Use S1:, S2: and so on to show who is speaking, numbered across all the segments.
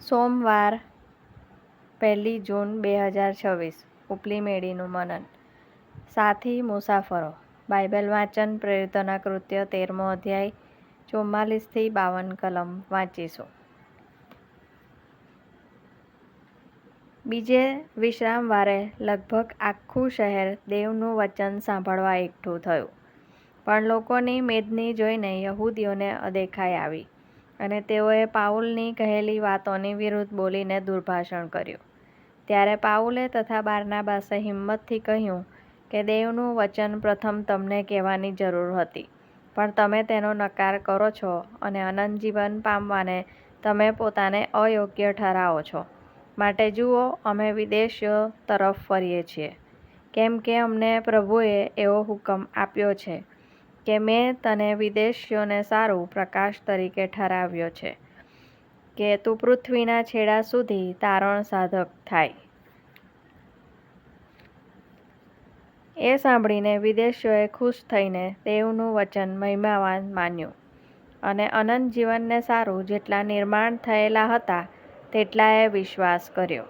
S1: સોમવાર 1 જૂન 2026 ઉપલી મેળીનું મનન. સાથી મુસાફરો. બાઇબલ વાંચન પ્રેરિતોના કૃત્ય 13મો અધ્યાય 44 થી 52 કલમ વાંચીશું. બીજે વિશ્રામવારે લગભગ આખું શહેર દેવનું વચન સાંભળવા એકઠું થયું. પણ લોકોની મેદની જોઈને યહૂદીઓને અદેખાઈ આવી અને તેઓએ પાઉલની કહેલી વાતોની વિરુદ્ધ બોલીને દુર્ભાષણ કર્યું. ત્યારે પાઉલે તથા બારનાબાસે હિંમતથી કહ્યું કે દેવનું વચન પ્રથમ તમને કહેવાની જરૂર હતી, પણ તમે તેનો નકાર કરો છો અને અનંત જીવન પામવાને તમે પોતાને અયોગ્ય ઠરાવો છો. માટે જુઓ, અમે વિદેશીઓ તરફ ફરીએ છીએ, કેમ કે અમને પ્રભુએ એવો હુકમ આપ્યો છે કે મેં તને વિદેશીઓને સારું પ્રકાશ તરીકે ઠરાવ્યો છે કે તું પૃથ્વીના છેડા સુધી તારણ સાધક થાય. એ સાંભળીને વિદેશીઓએ ખુશ થઈને દેવનું વચન મહિમાવાન માન્યું અને અનંત જીવનને સારું જેટલા નિર્માણ થયેલા હતા તેટલાએ વિશ્વાસ કર્યો.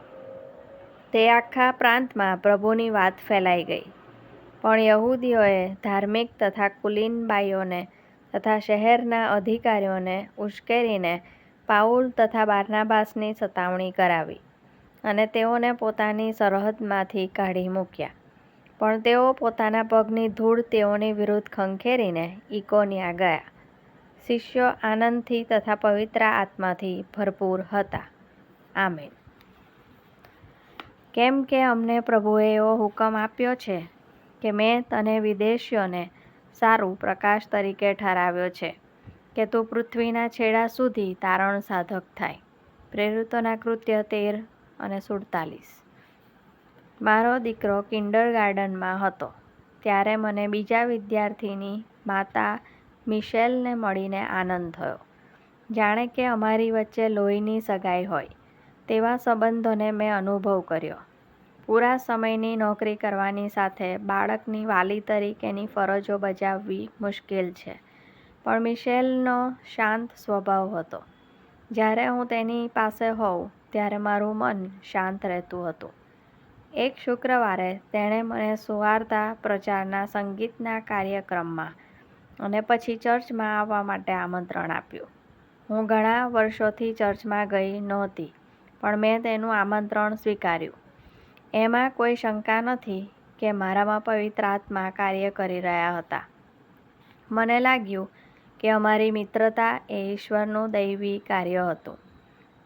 S1: તે આખા પ્રાંતમાં પ્રભુની વાત ફેલાઈ ગઈ. પણ યહૂદીઓએ ધાર્મિક તથા કુલીન બાઈઓને તથા શહેરના અધિકારીઓને ઉશ્કેરીને પાઉલ તથા બારનાબાસની સતાવણી કરાવી અને તેઓને પોતાની સરહદમાંથી કાઢી મૂક્યા. પણ તેઓ પોતાના પગની ધૂળ તેઓની વિરુદ્ધ ખંખેરીને ઇકોનિયા ગયા. શિષ્યો આનંદથી તથા પવિત્ર આત્માથી ભરપૂર હતા. આમેન. કેમ કે અમને પ્રભુએ એવો હુકમ આપ્યો છે કે મેં તને વિદેશીઓને સારું પ્રકાશ તરીકે ઠરાવ્યો છે કે તું પૃથ્વીના છેડા સુધી તારણ સાધક થાય. પ્રેરિતોના કૃત્ય 13 અને 47. મારો દીકરો કિન્ડરગાર્ટનમાં હતો ત્યારે મને બીજા વિદ્યાર્થીની માતા મિશેલને મળીને આનંદ થયો. જાણે કે અમારી વચ્ચે લોહીની સગાઈ હોય તેવા સંબંધોને મેં અનુભવ કર્યો. પૂરા સમયની નોકરી કરવાની સાથે બાળકની વાલી તરીકેની ફરજો બજાવવી મુશ્કેલ છે, પણ મિશેલનો શાંત સ્વભાવ હતો. જ્યારે હું તેની પાસે હોઉં ત્યારે મારું મન શાંત રહેતું હતું. એક શુક્રવારે તેણે મને સુવાર્તા પ્રચારના સંગીતના કાર્યક્રમમાં અને પછી ચર્ચમાં આવવા માટે આમંત્રણ આપ્યું. હું ઘણા વર્ષોથી ચર્ચમાં ગઈ નહોતી, પણ મેં તેનું આમંત્રણ સ્વીકાર્યું. એમાં કોઈ શંકા નથી કે મારામાં પવિત્ર આત્મા કાર્ય કરી રહ્યા હતા. મને લાગ્યું કે અમારી મિત્રતા એ ઈશ્વરનું દૈવી કાર્ય હતું.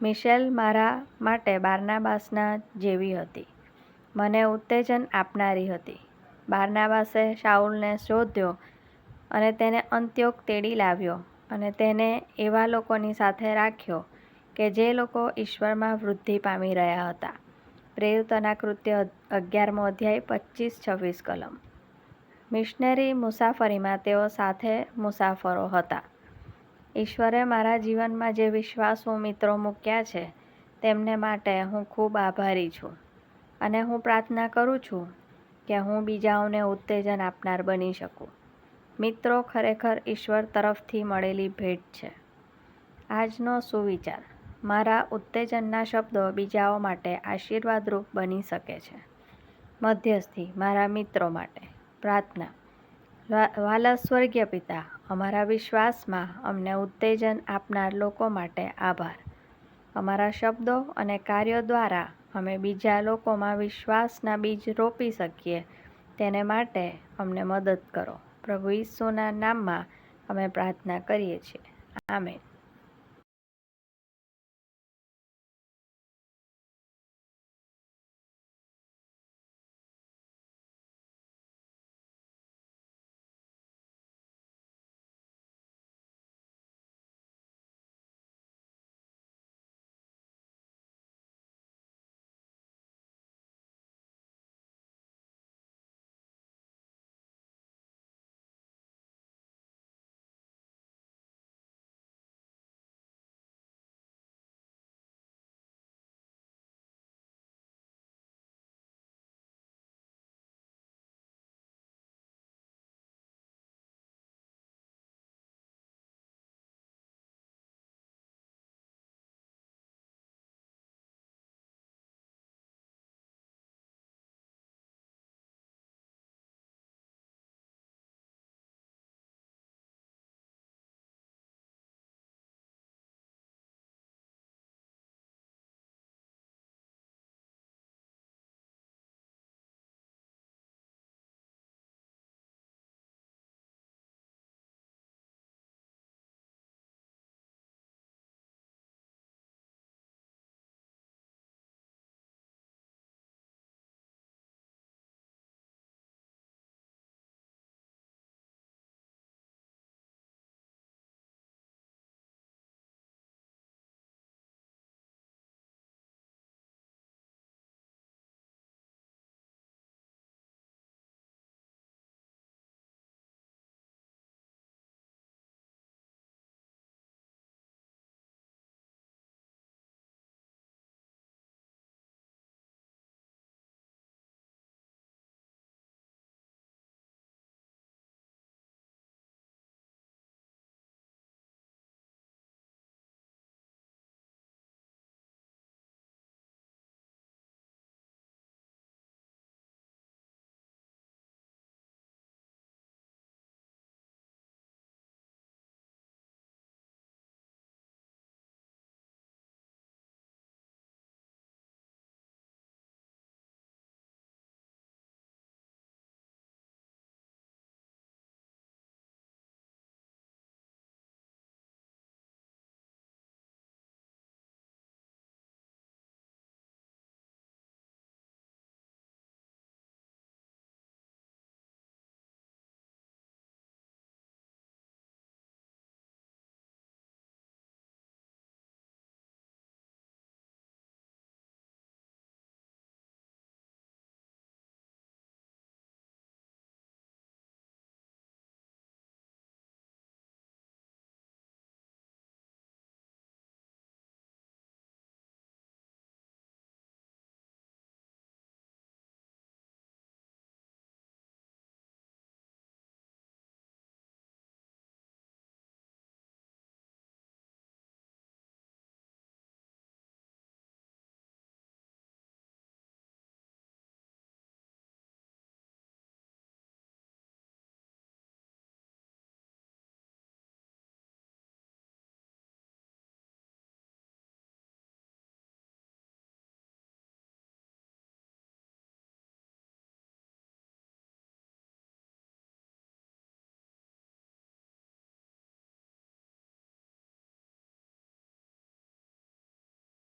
S1: મિશેલ મારા માટે બારનાબાસના જેવી હતી, મને ઉત્તેજન આપનારી હતી. બારનાબાસે શાઉલને શોધ્યો અને તેને અંત્યોક તેડી લાવ્યો અને તેને એવા લોકોની સાથે રાખ્યો કે જે લોકો ઈશ્વરમાં વૃદ્ધિ પામી રહ્યા હતા. પ્રેરિતોના કૃત્ય 11મો અધ્યાય 25-26 કલમ. મિશનરી મુસાફરીમાં તેઓ સાથે મુસાફરો હતા. ઈશ્વરે મારા જીવનમાં જે વિશ્વાસુ મિત્રો મૂક્યા છે તેમને માટે હું ખૂબ આભારી છું અને હું પ્રાર્થના કરું છું કે હું બીજાઓને ઉત્તેજન આપનાર બની શકું. મિત્રો ખરેખર ઈશ્વર તરફથી મળેલી ભેટ છે. આજનો સુવિચાર. મારા ઉત્તેજનના શબ્દો બીજાઓ માટે આશીર્વાદરૂપ બની શકે છે. મધ્યસ્થી. મારા મિત્રો માટે પ્રાર્થના. વાલા સ્વર્ગીય પિતા, અમારા વિશ્વાસમાં અમને ઉત્તેજન આપનાર લોકો માટે આભાર. અમારા શબ્દો અને કાર્યો દ્વારા અમે બીજા લોકોમાં વિશ્વાસના બીજ રોપી શકીએ તેને માટે અમને મદદ કરો. પ્રભુ ઈસુના નામમાં અમે પ્રાર્થના કરીએ છીએ. આમેન.